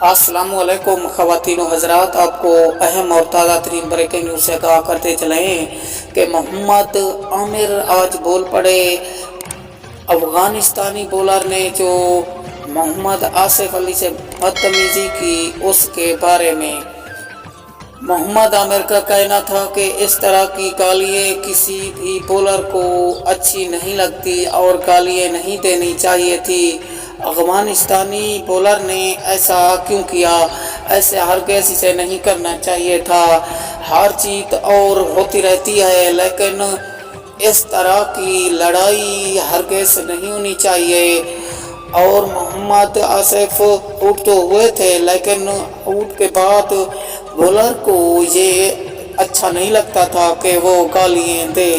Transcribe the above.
अस्सलाम वालेकुम ख़वातीन व हज़रात, आपको अहम और ताज़ा तरीन ब्रेकिंग न्यूज़ से कहा करते चलें कि मोहम्मद आमिर आज बोल पड़े। अफ़गानिस्तानी बॉलर ने जो मोहम्मद आसिफ अली से बदतमीज़ी की उसके बारे में मोहम्मद आमिर का कहना था कि इस तरह की गालियाँ किसी भी बॉलर को अच्छी नहीं लगती और गालियाँ नहीं देनी चाहिए थी। अफ़गानिस्तानी बॉलर ने ऐसा क्यों किया? ऐसे हरगिज़ इसे नहीं करना चाहिए था। हार जीत और होती रहती है, लेकिन इस तरह की लड़ाई हरगिज़ नहीं होनी चाहिए। और मोहम्मद आसिफ आउट तो हुए थे, लेकिन आउट के बाद बॉलर को ये अच्छा नहीं लगता था कि वो गालियाँ दे।